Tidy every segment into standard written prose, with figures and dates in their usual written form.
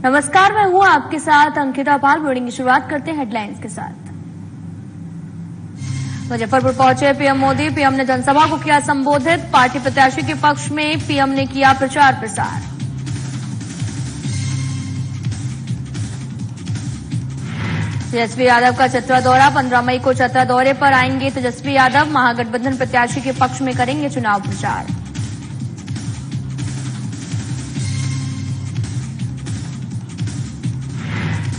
नमस्कार, मैं हूं आपके साथ अंकिता पाल। बुलेटिन की शुरुआत करते हैं हेडलाइंस के साथ। मुजफ्फरपुर पहुंचे पीएम मोदी। पीएम ने जनसभा को किया संबोधित। पार्टी प्रत्याशी के पक्ष में पीएम ने किया प्रचार प्रसार। तेजस्वी यादव का चतरा दौरा। 15 मई को चतरा दौरे पर आएंगे तेजस्वी यादव। महागठबंधन प्रत्याशी के पक्ष में करेंगे चुनाव प्रचार।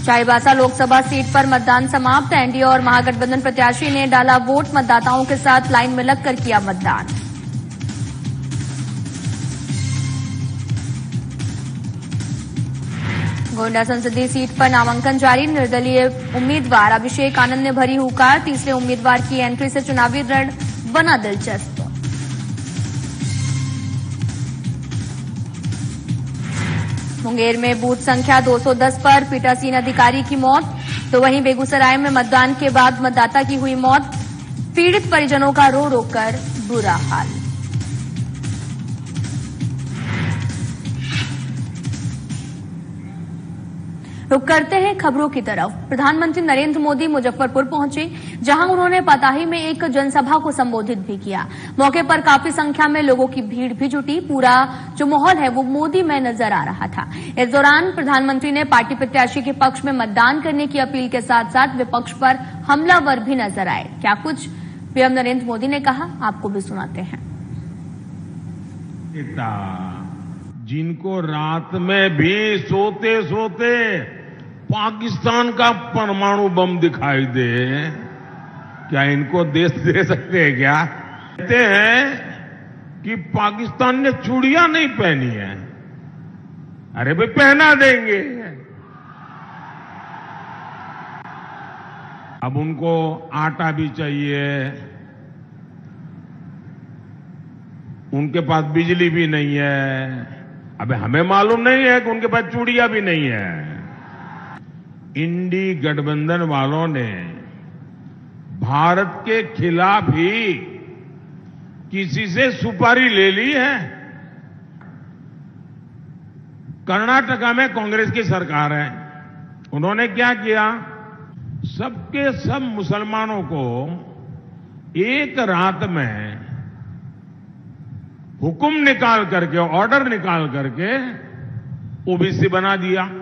चाईबासा लोकसभा सीट पर मतदान समाप्त। एनडीए और महागठबंधन प्रत्याशी ने डाला वोट। मतदाताओं के साथ लाइन में लगकर किया मतदान। गोंडा संसदीय सीट पर नामांकन जारी। निर्दलीय उम्मीदवार अभिषेक आनंद ने भरी हुकार। तीसरे उम्मीदवार की एंट्री से चुनावी रण बना दिलचस्प। मुंगेर में बूथ संख्या 210 पर पीठासीन अधिकारी की मौत। तो वहीं बेगूसराय में मतदान के बाद मतदाता की हुई मौत। पीड़ित परिजनों का रो रो कर बुरा हाल। रुक करते हैं खबरों की तरफ। प्रधानमंत्री नरेंद्र मोदी मुजफ्फरपुर पहुंचे, जहां उन्होंने पताही में एक जनसभा को संबोधित भी किया। मौके पर काफी संख्या में लोगों की भीड़ भी जुटी। पूरा जो माहौल है वो मोदी में नजर आ रहा था। इस दौरान प्रधानमंत्री ने पार्टी प्रत्याशी के पक्ष में मतदान करने की अपील के साथ साथ विपक्ष पर हमलावर भी नजर आए। क्या कुछ पीएम नरेंद्र मोदी ने कहा, आपको भी सुनाते हैं। जिनको रात में भी सोते सोते पाकिस्तान का परमाणु बम दिखाई दे, क्या इनको देश दे सकते हैं? क्या कहते हैं कि पाकिस्तान ने चूड़ियां नहीं पहनी है। अरे भाई, पहना देंगे। अब उनको आटा भी चाहिए, उनके पास बिजली भी नहीं है। अबे हमें मालूम नहीं है कि उनके पास चूड़ियां भी नहीं है। इंडी गठबंधन वालों ने भारत के खिलाफ ही किसी से सुपारी ले ली है। कर्नाटका में कांग्रेस की सरकार है। उन्होंने क्या किया? सबके सब मुसलमानों को एक रात में हुक्म निकाल करके, ऑर्डर निकाल करके ओबीसी बना दिया।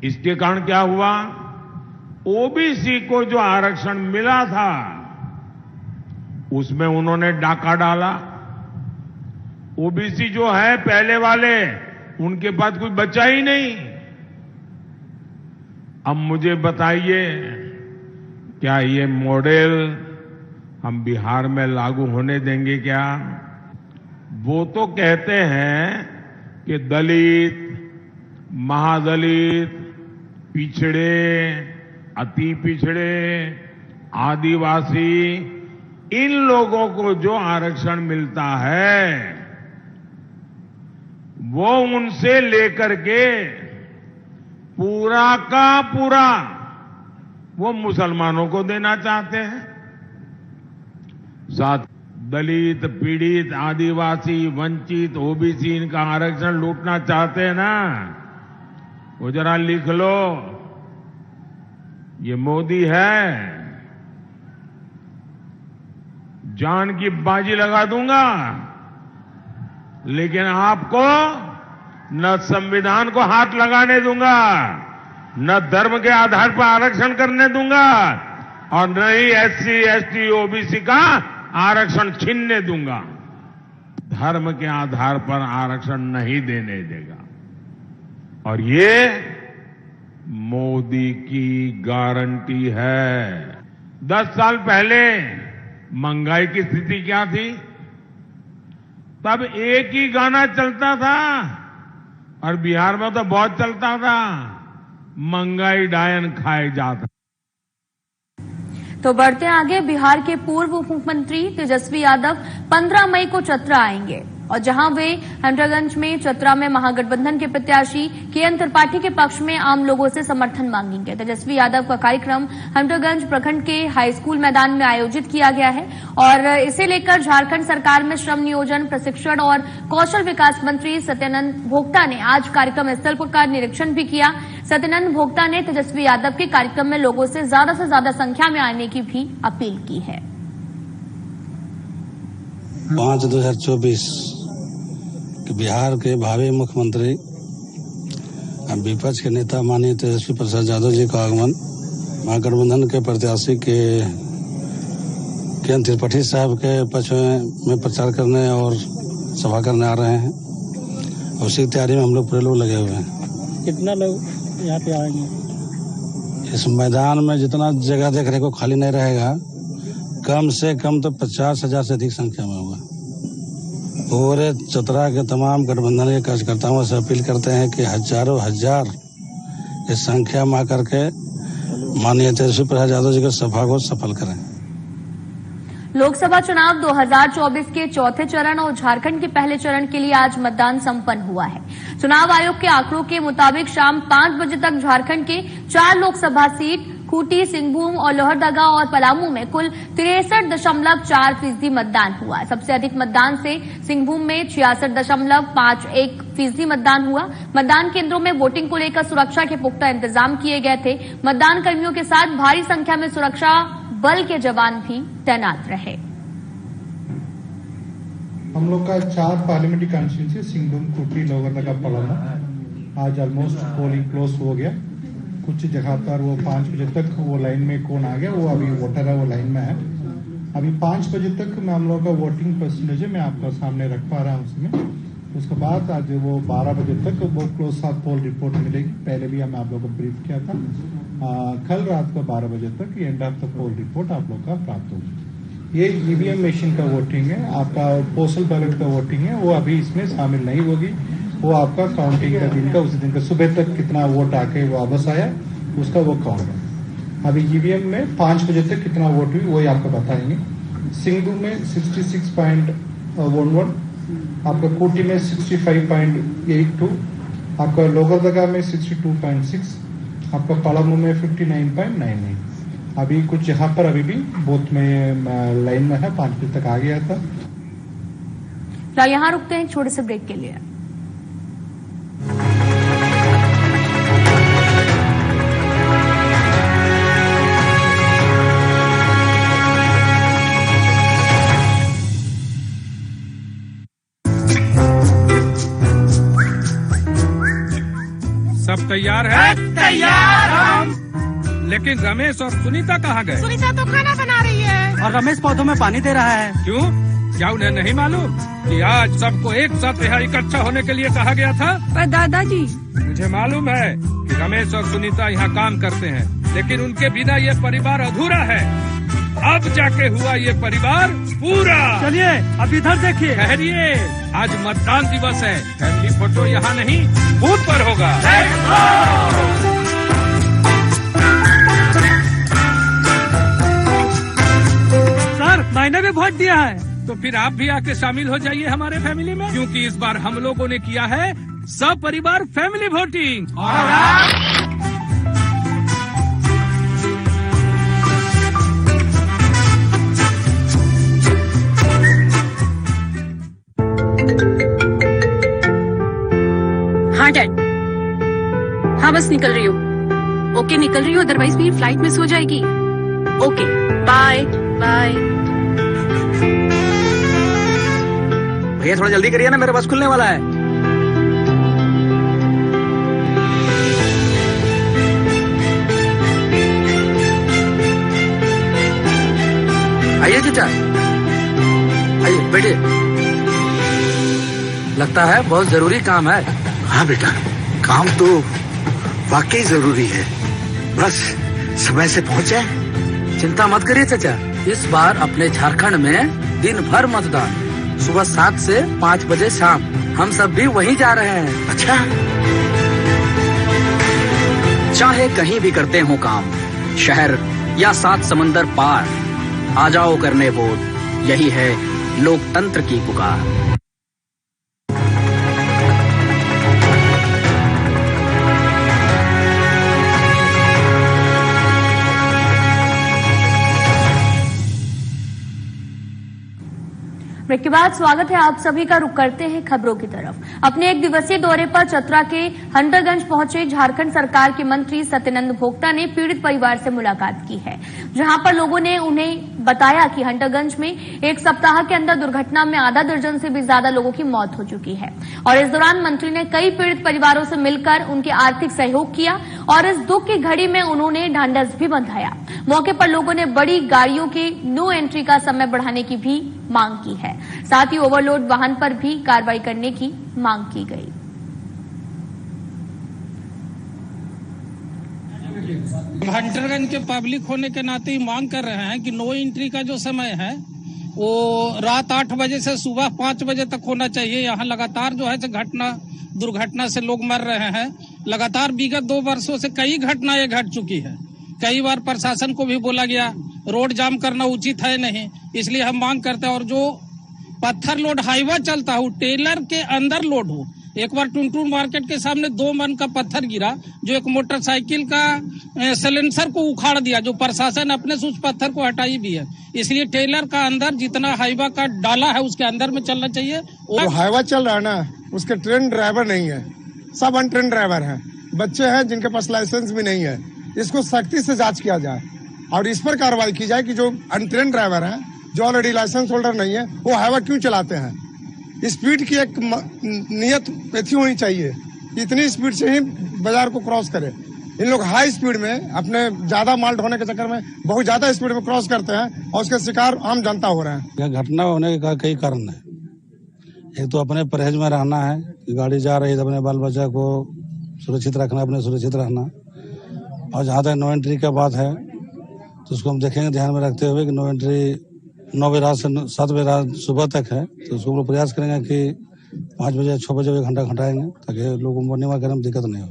इसके कारण क्या हुआ? ओबीसी को जो आरक्षण मिला था उसमें उन्होंने डाका डाला। ओबीसी जो है पहले वाले, उनके पास कुछ बचा ही नहीं। अब मुझे बताइए, क्या ये मॉडल हम बिहार में लागू होने देंगे क्या? वो तो कहते हैं कि दलित, महादलित, पिछड़े, अति पिछड़े, आदिवासी, इन लोगों को जो आरक्षण मिलता है वो उनसे लेकर के पूरा का पूरा वो मुसलमानों को देना चाहते हैं। साथ दलित, पीड़ित, आदिवासी, वंचित, ओबीसी, इनका आरक्षण लूटना चाहते हैं ना? वो जरा लिख लो, ये मोदी है, जान की बाजी लगा दूंगा, लेकिन आपको न संविधान को हाथ लगाने दूंगा, न धर्म के आधार पर आरक्षण करने दूंगा, और न ही एससी, एसटी, ओबीसी का आरक्षण छीनने दूंगा। धर्म के आधार पर आरक्षण नहीं देने देगा। और ये मोदी की गारंटी है। 10 साल पहले महंगाई की स्थिति क्या थी? तब एक ही गाना चलता था, और बिहार में तो बहुत चलता था, महंगाई डायन खाए जाता। तो बढ़ते आगे, बिहार के पूर्व उप मुख्यमंत्री तेजस्वी यादव 15 मई को चतरा आएंगे। और जहां वे हंटरगंज में चतरा में महागठबंधन के प्रत्याशी केएन त्रिपाठी के पक्ष में आम लोगों से समर्थन मांगेंगे। तेजस्वी यादव का कार्यक्रम हंटरगंज प्रखंड के हाई स्कूल मैदान में आयोजित किया गया है और इसे लेकर झारखंड सरकार में श्रम नियोजन, प्रशिक्षण और कौशल विकास मंत्री सत्यानंद भोक्ता ने आज कार्यक्रम स्थल का निरीक्षण भी किया। सत्यानंद भोक्ता ने तेजस्वी यादव के कार्यक्रम में लोगों से ज्यादा संख्या में आने की भी अपील की है। 5/2024 बिहार के भावी मुख्यमंत्री विपक्ष के नेता माननीय तेजस्वी प्रसाद यादव जी का आगमन महागठबंधन के प्रत्याशी केएन त्रिपाठी साहब के पक्ष में प्रचार करने और सभा करने आ रहे हैं। उसी की तैयारी में हम लोग पूरे लोग लगे हुए हैं। कितना लोग यहाँ पे आएंगे? इस मैदान में जितना जगह देखने को खाली नहीं रहेगा, कम से कम तो 50,000 से अधिक संख्या में होगा। पूरे चतरा के तमाम गठबंधन के कार्यकर्ताओं से अपील करते हैं कि हजारों हजार इस संख्या में आकर के माननीय तेजस्वी प्रसाद यादव जी की सभा को सफल करें। लोकसभा चुनाव 2024 के चौथे चरण और झारखंड के पहले चरण के लिए आज मतदान संपन्न हुआ है। चुनाव आयोग के आंकड़ों के मुताबिक शाम 5 बजे तक झारखंड के 4 लोकसभा सीट खूंटी, सिंहभूम और लोहरदगा और पलामू में कुल 63.4% मतदान हुआ। सबसे अधिक मतदान से सिंहभूम में 66.51% मतदान हुआ। मतदान केंद्रों में वोटिंग को लेकर सुरक्षा के पुख्ता इंतजाम किए गए थे। मतदान कर्मियों के साथ भारी संख्या में सुरक्षा बल के जवान भी तैनात रहे। हम लोग का 4 पार्लियामेंट्री कॉन्स्टिट्यूंसी सिंहभूम, खूंटी, लोहरदगा, पलामू आज ऑलमोस्ट पोलिंग क्लोज हो गया। कुछ जगह पर वो 5 बजे तक वो लाइन में कौन आ गया, वो अभी वोटर है, वो लाइन में है। अभी 5 बजे तक मैं हम लोग का वोटिंग परसेंटेज मैं आपका सामने रख पा रहा हूँ उसमें। उसके बाद आज वो 12 बजे तक वो क्लोज साथ पोल रिपोर्ट मिलेगी। पहले भी हम आप लोग को ब्रीफ किया था। कल रात को 12 बजे तक end of the poll report आप लोग का प्राप्त होगी। ये ईवीएम मशीन का वोटिंग है, आपका पोस्टल बैलेट का वोटिंग है, वो अभी इसमें शामिल नहीं होगी। वो आपका काउंटिंग का दिन का उस दिन का सुबह तक कितना वोट आके वापस आया उसका वो काउंट है। अभी ईवीएम में 5 बजे तक कितना वोट हुई वही आपको बताएंगे। सिंहभूम में 66.11, आपका खूंटी में 65.82, आपका लोहरदगा में 62.6, आपका पलामू में 59.99। अभी कुछ यहाँ पर अभी भी बूथ में लाइन में है, 5 बजे तक आ गया था। यहाँ रुकते हैं छोटे से ब्रेक के लिए। सब तैयार है? तैयार हम। लेकिन रमेश और सुनीता कहाँ गए? सुनीता तो खाना बना रही है और रमेश पौधों में पानी दे रहा है। क्यों? क्या उन्हें नहीं मालूम कि आज सबको एक साथ यहाँ इकट्ठा होने के लिए कहा गया था? पर दादाजी, मुझे मालूम है कि रमेश और सुनीता यहाँ काम करते हैं, लेकिन उनके बिना ये परिवार अधूरा है। अब जाके हुआ ये परिवार पूरा। चलिए अब इधर देखिए। ठहरिए, आज मतदान दिवस है। फैमिली फोटो यहाँ नहीं, बूथ पर होगा। सर मैंने भी वोट दिया है। तो फिर आप भी आके शामिल हो जाइए हमारे फैमिली में, क्योंकि इस बार हम लोगों ने किया है सब परिवार फैमिली वोटिंग। हाँ डैड, हाँ बस निकल रही हूँ। ओके निकल रही हूँ, अदरवाइज मेरी फ्लाइट मिस हो जाएगी। Okay bye bye. भैया थोड़ा जल्दी करिए ना, मेरा बस खुलने वाला है। आइए चाचा, आइए बैठिए। लगता है बहुत जरूरी काम है। हाँ बेटा, काम तो वाकई जरूरी है, बस समय से पहुँच जाए। चिंता मत करिए चाचा, इस बार अपने झारखंड में दिन भर मतदान, सुबह 7 से 5 बजे शाम। हम सब भी वहीं जा रहे हैं। अच्छा, चाहे कहीं भी करते हो काम, शहर या 7 समंदर पार, आ जाओ करने वोट। यही है लोकतंत्र की पुकार। के बाद स्वागत है आप सभी का। रुक करते हैं खबरों की तरफ। अपने एक दिवसीय दौरे पर चतरा के हंटरगंज पहुंचे झारखंड सरकार के मंत्री सत्यनंद भोक्ता ने पीड़ित परिवार से मुलाकात की है, जहां पर लोगों ने उन्हें बताया कि हंटरगंज में एक सप्ताह के अंदर दुर्घटना में आधा दर्जन से भी ज्यादा लोगों की मौत हो चुकी है और इस दौरान मंत्री ने कई पीड़ित परिवारों से मिलकर उनके आर्थिक सहयोग किया और इस दुख की घड़ी में उन्होंने ढांढस भी बंधाया। मौके पर लोगों ने बड़ी गाड़ियों के नो एंट्री का समय बढ़ाने की भी मांग की है, साथ ही ओवरलोड वाहन पर भी कार्रवाई करने की मांग की गई। हंटरगंज के पब्लिक होने के नाते ही मांग कर रहे हैं कि नो एंट्री का जो समय है वो रात 8 बजे से सुबह 5 बजे तक होना चाहिए। यहाँ लगातार जो है दुर्घटना से लोग मर रहे हैं। लगातार विगत 2 वर्षों से कई घटनाएं घट चुकी है। कई बार प्रशासन को भी बोला गया, रोड जाम करना उचित है नहीं, इसलिए हम मांग करते हैं। और जो पत्थर लोड हाईवा चलता हो टेलर के अंदर लोड हो। एक बार टुनटुन मार्केट के सामने 2 मन का पत्थर गिरा जो एक मोटरसाइकिल का सिलेंसर को उखाड़ दिया, जो प्रशासन अपने से उस पत्थर को हटाई भी है। इसलिए टेलर का अंदर जितना हाईवा का डाला है उसके अंदर में चलना चाहिए। वो हाईवा चल रहा है ना, उसके ट्रेन ड्राइवर नहीं है, सब अनट्रेन ड्राइवर हैं, बच्चे हैं जिनके पास लाइसेंस भी नहीं है। इसको सख्ती से जांच किया जाए और इस पर कार्रवाई की जाए कि जो अनट्रेन ड्राइवर हैं, जो ऑलरेडी लाइसेंस होल्डर नहीं है, वो हाईवा क्यों चलाते हैं। स्पीड की एक नियत पेथी होनी चाहिए, इतनी स्पीड से ही बाजार को क्रॉस करे। इन लोग हाई स्पीड में अपने ज्यादा माल ढोने के चक्कर में बहुत ज्यादा स्पीड में क्रॉस करते हैं और उसके शिकार आम जनता हो रहे हैं। घटना होने का कई कारण है। एक तो अपने परहेज में रहना है कि गाड़ी जा रही है तो अपने बाल बच्चा को सुरक्षित रखना, अपने सुरक्षित रहना। और जहाँ तक नो एंट्री का बात है तो उसको हम देखेंगे ध्यान में रखते हुए कि नो एंट्री 9 बजे रात से 7 बजे रात सुबह तक है, तो उसको हम लोग प्रयास करेंगे कि 5 बजे 6 बजे 1 घंटा घटाएंगे ताकि लोगों को मरने करने में दिक्कत नहीं हो।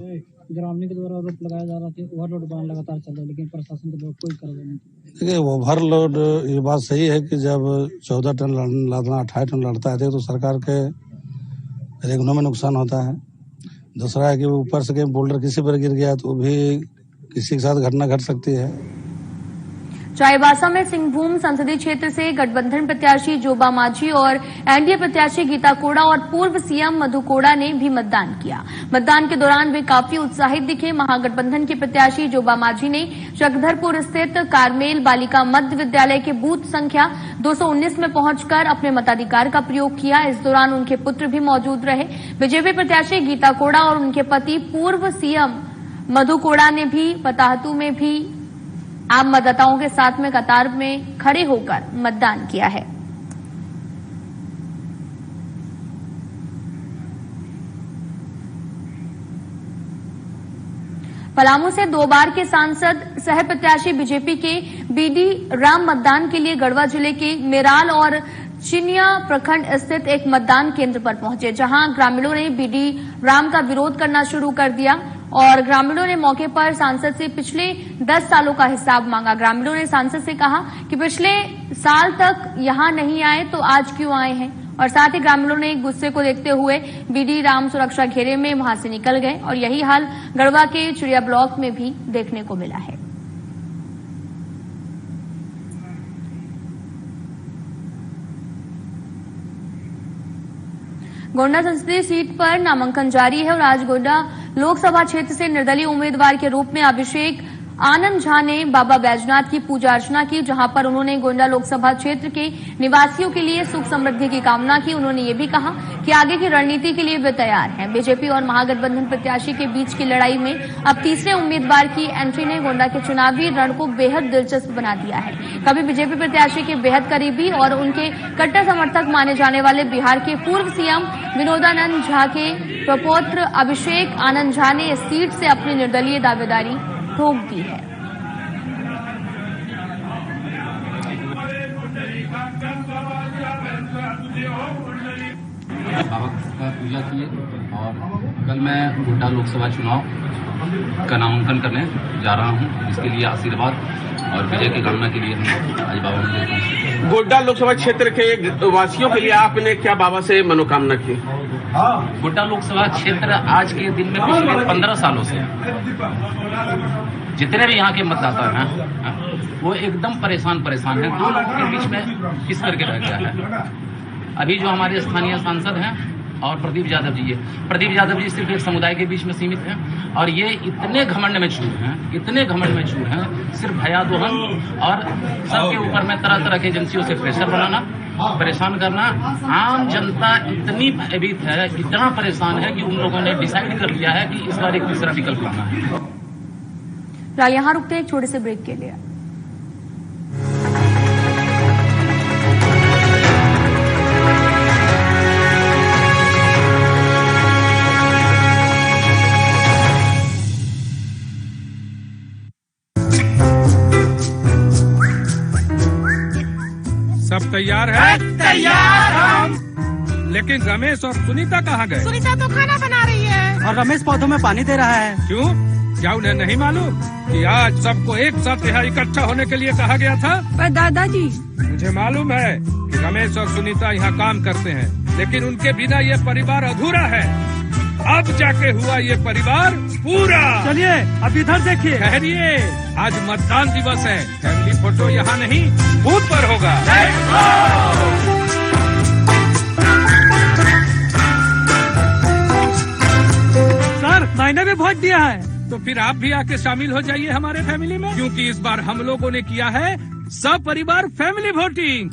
ग्रामीण के द्वारा आरोप लगाया जा रहा था ओवरलोड वाहन लगातार चल रहा है, लेकिन प्रशासन के द्वारा कोई कार्रवाई नहीं। देखिए ओवरलोड ये बात सही है कि जब 14 टन लादना 28 टन लड़ता है तो सरकार के रेगनों में नुकसान होता है। दूसरा है कि ऊपर से कहीं बोल्डर किसी पर गिर गया तो भी किसी के साथ घटना घट सकती है। चाईबासा में सिंहभूम संसदीय क्षेत्र से गठबंधन प्रत्याशी जोबा माझी और एनडीए प्रत्याशी गीता कोड़ा और पूर्व सीएम मधु कोड़ा ने भी मतदान किया। मतदान के दौरान वे काफी उत्साहित दिखे। महागठबंधन के प्रत्याशी जोबा माझी ने चक्रधरपुर स्थित कारमेल बालिका मध्य विद्यालय के बूथ संख्या 219 में पहुंचकर अपने मताधिकार का प्रयोग किया। इस दौरान उनके पुत्र भी मौजूद रहे। बीजेपी प्रत्याशी गीता कोड़ा और उनके पति पूर्व सीएम मधु कोड़ा ने भी पताहतू में भी आम मतदाताओं के साथ में कतार में खड़े होकर मतदान किया है। पलामू से 2 बार के सांसद सह प्रत्याशी बीजेपी के बीडी राम मतदान के लिए गढ़वा जिले के मेराल और चिनिया प्रखंड स्थित एक मतदान केंद्र पर पहुंचे, जहां ग्रामीणों ने बीडी राम का विरोध करना शुरू कर दिया और ग्रामीणों ने मौके पर सांसद से पिछले 10 सालों का हिसाब मांगा। ग्रामीणों ने सांसद से कहा कि पिछले साल तक यहां नहीं आए तो आज क्यों आए हैं, और साथ ही ग्रामीणों ने गुस्से को देखते हुए बीडी राम सुरक्षा घेरे में वहां से निकल गए और यही हाल गढ़वा के चिड़िया ब्लॉक में भी देखने को मिला है। गोंडा संसदीय सीट पर नामांकन जारी है और आज गोंडा लोकसभा क्षेत्र से निर्दलीय उम्मीदवार के रूप में अभिषेक आनंद झा ने बाबा बैजनाथ की पूजा अर्चना की, जहां पर उन्होंने गोंडा लोकसभा क्षेत्र के निवासियों के लिए सुख समृद्धि की कामना की। उन्होंने ये भी कहा कि आगे की रणनीति के लिए वे तैयार हैं। बीजेपी और महागठबंधन प्रत्याशी के बीच की लड़ाई में अब तीसरे उम्मीदवार की एंट्री ने गोंडा के चुनावी रण को बेहद दिलचस्प बना दिया है। कभी बीजेपी प्रत्याशी के बेहद करीबी और उनके कट्टर समर्थक माने जाने वाले बिहार के पूर्व सीएम विनोदानंद झा के प्रपौत्र अभिषेक आनंद झा ने इस सीट से अपनी निर्दलीय दावेदारी ठोक दी है। बाबा का पूजा किए और कल मैं गोड्डा लोकसभा चुनाव का नामांकन करने जा रहा हूं। इसके लिए आशीर्वाद और विजय की कामना के लिए आज बाबा मंदिर पहुंचे। गोड्डा लोकसभा क्षेत्र के वासियों के लिए आपने क्या बाबा से मनोकामना की? गोड्डा लोकसभा क्षेत्र आज के दिन में पिछले 15 सालों से जितने भी यहाँ के मतदाता हैं वो एकदम परेशान हैं। 2 लोगों के बीच में किस करके रह गया है। अभी जो हमारे स्थानीय सांसद हैं और प्रदीप यादव जी है, प्रदीप यादव जी सिर्फ एक समुदाय के बीच में सीमित हैं और ये इतने घमंड में चूर हैं, सिर्फ भया दोहन और सबके ऊपर में तरह तरह के एजेंसियों से प्रेशर बनाना, परेशान करना। आम जनता इतनी भयभीत है, इतना परेशान है कि उन लोगों ने डिसाइड कर लिया है कि इस बार एक तीसरा विकल्प लाना है। यहाँ रुकते हैं एक छोटे से ब्रेक के लिए। सब तैयार है? तैयार हम। लेकिन रमेश और सुनीता कहाँ गए? सुनीता तो खाना बना रही है और रमेश पौधों में पानी दे रहा है। क्यों? क्या उन्हें नहीं मालूम कि आज सबको एक साथ यहाँ इकट्ठा होने के लिए कहा गया था? पर दादाजी, मुझे मालूम है कि रमेश और सुनीता यहाँ काम करते हैं, लेकिन उनके बिना ये परिवार अधूरा है। अब जाके हुआ ये परिवार पूरा। चलिए अब इधर देखिए। ठहरिए, आज मतदान दिवस है। फैमिली फोटो यहाँ नहीं, बूथ पर होगा। सर मैंने भी वोट दिया है। तो फिर आप भी आके शामिल हो जाइए हमारे फैमिली में, क्योंकि इस बार हम लोगों ने किया है सब परिवार फैमिली वोटिंग।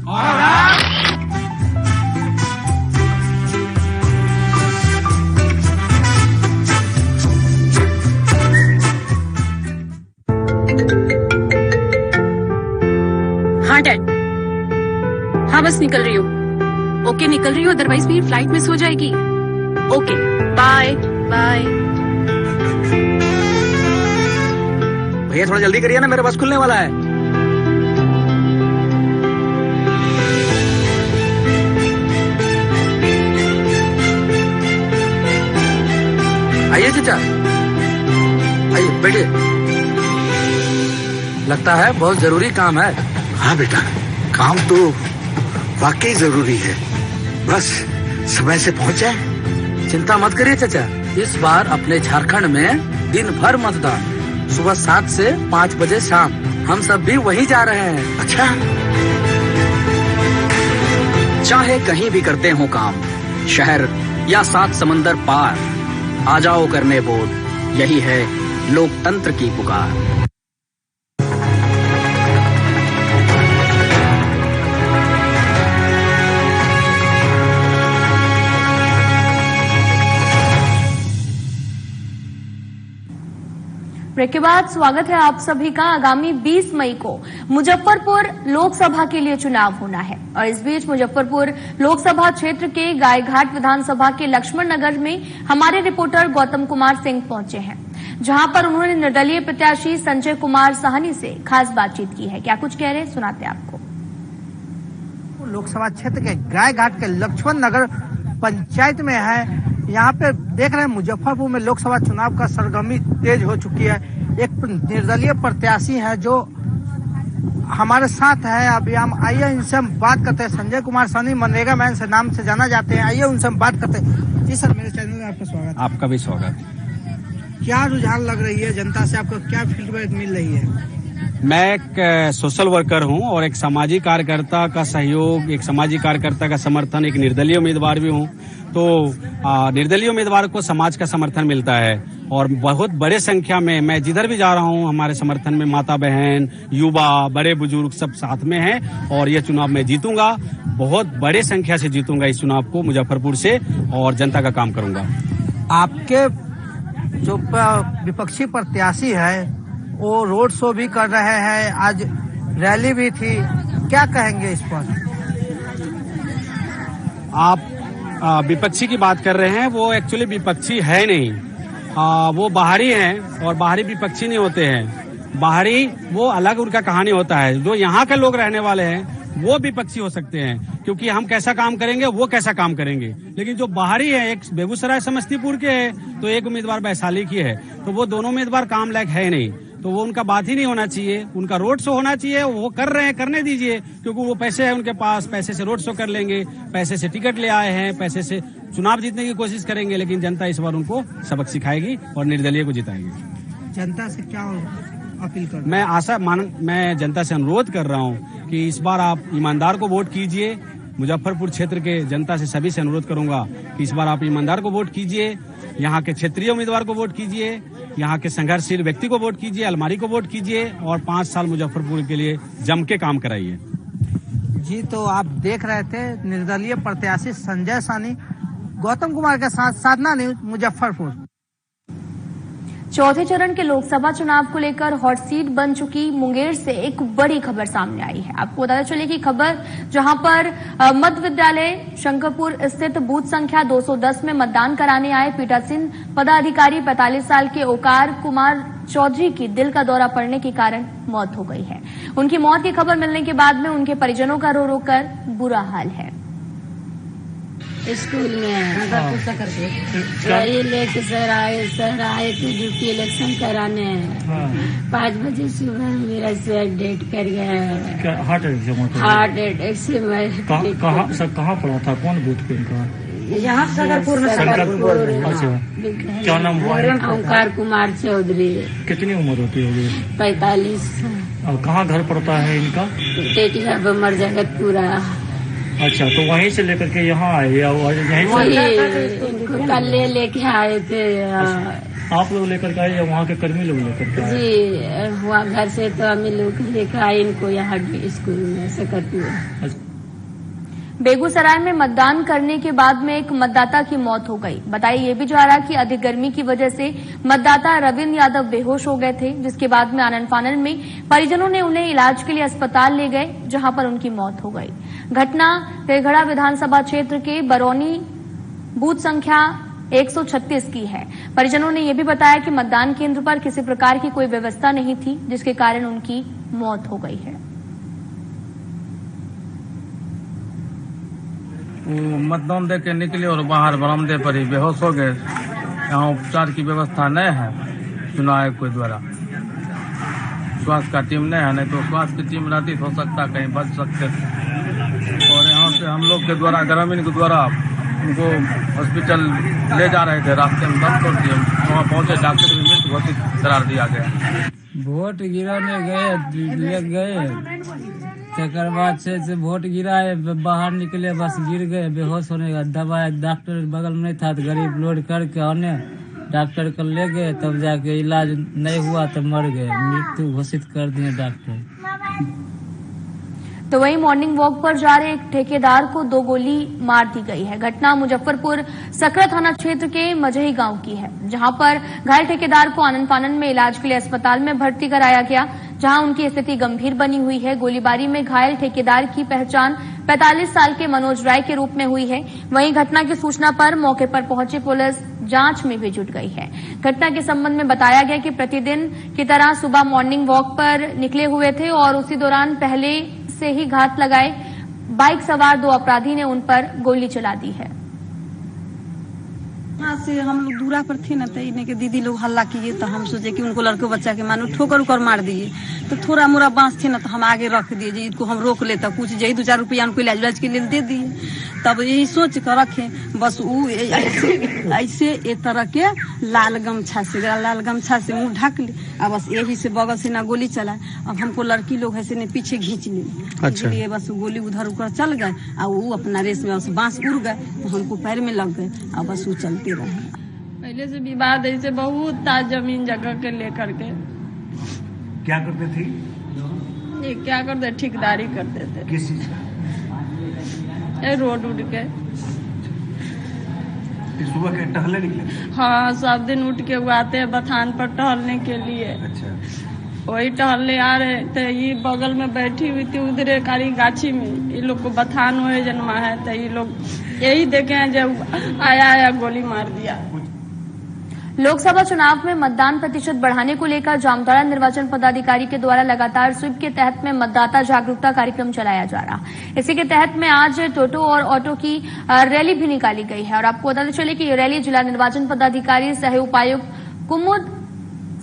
हाँ डैड, हाँ बस निकल रही हूँ। ओके निकल रही हूँ, अदरवाइज मेरी फ्लाइट मिस हो जाएगी। Okay bye bye. भैया थोड़ा जल्दी करिए ना, मेरा बस खुलने वाला है। आइए चाचा, आइए बैठिए। लगता है बहुत जरूरी काम है। हाँ बेटा, काम तो वाकई जरूरी है, बस समय से पहुंच जाए। चिंता मत करिए चाचा, इस बार अपने झारखंड में दिन भर मतदान, सुबह 7 से 5 बजे शाम। हम सब भी वहीं जा रहे हैं। अच्छा, चाहे कहीं भी करते हो काम, शहर या 7 समंदर पार, आ जाओ करने वोट, यही है लोकतंत्र की पुकार। ब्रेक के बाद स्वागत है आप सभी का। आगामी 20 मई को मुजफ्फरपुर लोकसभा के लिए चुनाव होना है और इस बीच मुजफ्फरपुर लोकसभा क्षेत्र के गायघाट विधानसभा के लक्ष्मण नगर में हमारे रिपोर्टर गौतम कुमार सिंह पहुंचे हैं, जहां पर उन्होंने निर्दलीय प्रत्याशी संजय कुमार साहनी से खास बातचीत की है। क्या कुछ कह रहे हैं, सुनाते आपको। लोकसभा क्षेत्र के गायघाट के लक्ष्मण नगर पंचायत में है। यहाँ पे देख रहे हैं मुजफ्फरपुर में लोकसभा चुनाव का सरगर्मी तेज हो चुकी है। एक निर्दलीय प्रत्याशी है जो हमारे साथ है। अभी हम आइए इनसे हम बात करते हैं। संजय कुमार साहनी मनरेगा मैन से नाम से जाना जाते हैं। आइए उनसे हम बात करते हैं। जी सर, मेरे चैनल में आपका स्वागत। आपका भी स्वागत। क्या रुझान लग रही है जनता से, आपको क्या फीडबैक मिल रही है? मैं एक सोशल वर्कर हूं और एक सामाजिक कार्यकर्ता का सहयोग, एक सामाजिक कार्यकर्ता का समर्थन, एक निर्दलीय उम्मीदवार भी हूं। तो निर्दलीय उम्मीदवार को समाज का समर्थन मिलता है और बहुत बड़े संख्या में मैं जिधर भी जा रहा हूं हमारे समर्थन में माता बहन, युवा, बड़े बुजुर्ग सब साथ में हैं और ये चुनाव मैं जीतूंगा। बहुत बड़े संख्या से जीतूंगा इस चुनाव को मुजफ्फरपुर से और जनता का काम करूंगा। आपके जो विपक्षी प्रत्याशी है वो रोड शो भी कर रहे हैं, आज रैली भी थी, क्या कहेंगे इस पर? आप विपक्षी की बात कर रहे हैं, वो एक्चुअली विपक्षी है नहीं। वो बाहरी हैं और बाहरी विपक्षी नहीं होते हैं। बाहरी वो अलग उनका कहानी होता है। जो यहाँ के लोग रहने वाले हैं वो विपक्षी हो सकते हैं, क्योंकि हम कैसा काम करेंगे वो कैसा काम करेंगे। लेकिन जो बाहरी है, एक बेगूसराय समस्तीपुर के है तो एक उम्मीदवार वैशाली की है, तो वो दोनों उम्मीदवार काम लायक है नहीं, तो वो उनका बात ही नहीं होना चाहिए। उनका रोड शो होना चाहिए, वो कर रहे हैं, करने दीजिए, क्योंकि वो पैसे है उनके पास, पैसे से रोड शो कर लेंगे, पैसे से टिकट ले आए हैं, पैसे से चुनाव जीतने की कोशिश करेंगे। लेकिन जनता इस बार उनको सबक सिखाएगी और निर्दलीय को जिताएगी। जनता से क्या अपील कर? मैं जनता से अनुरोध कर रहा हूँ कि इस बार आप ईमानदार को वोट कीजिए, मुजफ्फरपुर क्षेत्र के जनता से सभी से अनुरोध करूंगा कि इस बार आप ईमानदार को वोट कीजिए, यहाँ के क्षेत्रीय उम्मीदवार को वोट कीजिए, यहाँ के संघर्षशील व्यक्ति को वोट कीजिए, अलमारी को वोट कीजिए और 5 साल मुजफ्फरपुर के लिए जम के काम कराइए। जी, तो आप देख रहे थे निर्दलीय प्रत्याशी संजय सानी गौतम कुमार के साथ साधना न्यूज मुजफ्फरपुर। चौथे चरण के लोकसभा चुनाव को लेकर हॉट सीट बन चुकी मुंगेर से एक बड़ी खबर सामने आई है। आपको बताते चले कि खबर जहां पर मध्य विद्यालय शंकरपुर स्थित बूथ संख्या 210 में मतदान कराने आए पीठासीन पदाधिकारी 45 साल के ओकार कुमार चौधरी की दिल का दौरा पड़ने के कारण मौत हो गई है। उनकी मौत की खबर मिलने के बाद में उनके परिजनों का रो रो कर बुरा हाल है। स्कूल में वही लेके सर आए थे ड्यूटी इलेक्शन कराने। 5 बजे सुबह मेरा सर डेट कर गया। हार्ट अटैक से कहाँ पड़ा था? कौन बूथ पे इनका? यहाँ शंकरपुर में। अच्छा, क्या नाम हुआ? ओंकार कुमार चौधरी। कितनी उम्र होती होगी? 45। कहाँ घर पड़ता है इनका? टेटिया बमर जगतपुरा। अच्छा, तो वहीं से लेकर के यहाँ आए या यहीं से? कल लेके आए थे। आप लोग लेकर के आए या वहाँ के कर्मी लोग लेकर के आए? जी, वहाँ घर से तो हम लोग लेकर आए इनको यहाँ स्कूल में सकरपुर। बेगूसराय में मतदान करने के बाद में एक मतदाता की मौत हो गई। बताया ये भी जा रहा कि अधिक गर्मी की वजह से मतदाता रविंद्र यादव बेहोश हो गए थे, जिसके बाद में आनन फानन में परिजनों ने उन्हें इलाज के लिए अस्पताल ले गए, जहां पर उनकी मौत हो गई। घटना तेघड़ा विधानसभा क्षेत्र के बरौनी बूथ संख्या 136 की है। परिजनों ने यह भी बताया कि मतदान केंद्र पर किसी प्रकार की कोई व्यवस्था नहीं थी, जिसके कारण उनकी मौत हो गई है। वो मतदान दे के निकले और बाहर बरामदे पर ही बेहोश हो गए। यहाँ उपचार की व्यवस्था नहीं है चुनाव आयोग के द्वारा। स्वास्थ्य का टीम नहीं है, नहीं तो स्वास्थ्य की टीम रहती हो सकता कहीं बच सकते थे। और यहाँ से हम लोग के द्वारा ग्रामीण के द्वारा उनको हॉस्पिटल ले जा रहे थे, रास्ते में दम तोड़ दिए। वहाँ पहुंचे, डॉक्टर भी मृत घोषित करार दिया गया। वोट गिराने गए तकर बाद से वोट गिराए, बाहर निकले, बस गिर गए बेहोश होने का। दवाई डॉक्टर बगल में नहीं था तो गरीब लोड करके आने डॉक्टर को ले गए, तब जाके इलाज नहीं हुआ तो मर गए, मृत्यु घोषित कर दिए डॉक्टर। तो वहीं मॉर्निंग वॉक पर जा रहे एक ठेकेदार को 2 गोली मार दी गई है। घटना मुजफ्फरपुर सकरा थाना क्षेत्र के मजही गांव की है, जहां पर घायल ठेकेदार को आनन फानन में इलाज के लिए अस्पताल में भर्ती कराया गया, जहां उनकी स्थिति गंभीर बनी हुई है। गोलीबारी में घायल ठेकेदार की पहचान 45 साल के मनोज राय के रूप में हुई है। वहीं घटना की सूचना पर मौके पर पहुंची पुलिस जांच में भी जुट गई है। घटना के संबंध में बताया गया कि प्रतिदिन की तरह सुबह मॉर्निंग वॉक पर निकले हुए थे और उसी दौरान पहले से ही घात लगाए बाइक सवार 2 अपराधी ने उन पर गोली चला दी है। यहाँ से हम लोग दूरा पर थे ना, तो इन्हें के दीदी लोग हल्ला किए, तो हम सोचे कि उनको लड़के बच्चा के मानो ठोकर उकर मार दिए। तो थोड़ा मोरा बांस थे ना, तो हम आगे रख दिए, इनको हम रोक लेता, कुछ यही 2-4 रुपया उनको इलाज के लिए दे दिए। तब यही सोच कर रखे, बस वो ऐसे एक तरह के लाल गमछा से मुंह ढक ली, अब बस यही से बगल से ना गोली चला। अब हमको लड़की लोग ऐसे ने पीछे खींच ली, इसलिए बस गोली उधर उधर चल गए और वो अपना रेस में बांस उड़ गए, तो हमको पैर में लग गए और बस वो चलते रहे। पहले से विवाद ऐसे बहुत था जमीन जगह के लेकर के। क्या करते थे? ये क्या करते, ठेकेदारी करते थे। किस चीज का? रोड उड़ के। सुबह के टहलने निकले? हाँ, सब दिन उठ के वो आते हैं बथान पर टहलने के लिए। अच्छा। वही टहलने आ रहे थे, ये बगल में बैठी हुई थी उधर कारी गाछी में। ये लोग को बथान हुए जन्मा है, तो ये लोग यही देखे हैं जब आया गोली मार दिया। लोकसभा चुनाव में मतदान प्रतिशत बढ़ाने को लेकर जामताड़ा निर्वाचन पदाधिकारी के द्वारा लगातार स्वीप के तहत में मतदाता जागरूकता कार्यक्रम चलाया जा रहा। इसी के तहत में आज टोटो और ऑटो की रैली भी निकाली गई है और आपको बताते चले कि ये रैली जिला निर्वाचन पदाधिकारी सह उपायुक्त कुमुद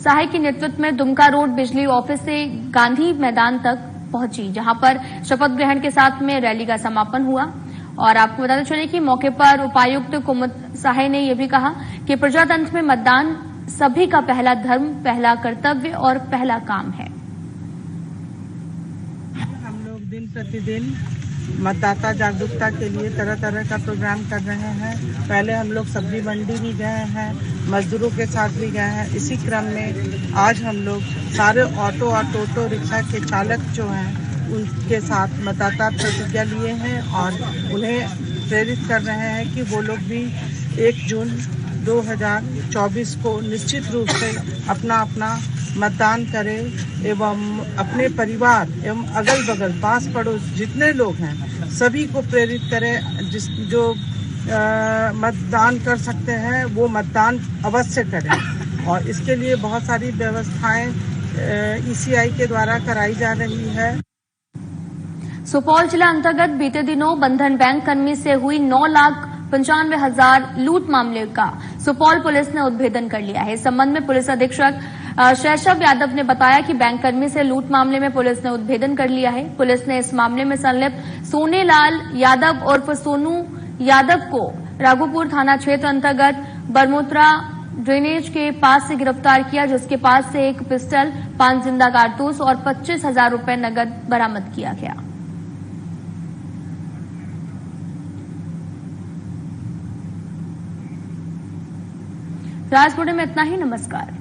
साहे के नेतृत्व में दुमका रोड बिजली ऑफिस से गांधी मैदान तक पहुंची, जहां पर शपथ ग्रहण के साथ में रैली का समापन हुआ। और आपको बताते चले कि मौके पर उपायुक्त कुमुद साहे ने यह भी कहा कि प्रजातंत्र में मतदान सभी का पहला धर्म, पहला कर्तव्य और पहला काम है। हम लोग दिन प्रतिदिन मतदाता जागरूकता के लिए तरह तरह का प्रोग्राम कर रहे हैं। पहले हम लोग सब्जी मंडी भी गए हैं, मजदूरों के साथ भी गए हैं। इसी क्रम में आज हम लोग सारे ऑटो और टोटो रिक्शा के चालक जो हैं उनके साथ मतदाता प्रतिज्ञा लिए हैं और उन्हें प्रेरित कर रहे हैं कि वो लोग भी 1 जून 2024 को निश्चित रूप से अपना मतदान करें एवं अपने परिवार एवं अगल बगल पास पड़ोस जितने लोग हैं सभी को प्रेरित करें। जो मतदान कर सकते हैं वो मतदान अवश्य करें और इसके लिए बहुत सारी व्यवस्थाएं ECI के द्वारा कराई जा रही है। सुपौल जिला अंतर्गत बीते दिनों बंधन बैंक कर्मी से हुई 9,95,000 लूट मामले का सुपौल पुलिस ने उद्भेदन कर लिया है। इस संबंध में पुलिस अधीक्षक शैशव यादव ने बताया कि बैंक कर्मी से लूट मामले में पुलिस ने उद्भेदन कर लिया है। पुलिस ने इस मामले में संलिप्त सोनेलाल यादव उर्फ सोनू यादव को राघोपुर थाना क्षेत्र अंतर्गत बरमोत्रा ड्रेनेज के पास से गिरफ्तार किया, जिसके पास से एक पिस्टल, 5 जिंदा कारतूस और 25,000 रुपए नकद बरामद किया गया। राजपुरे में इतना ही। नमस्कार।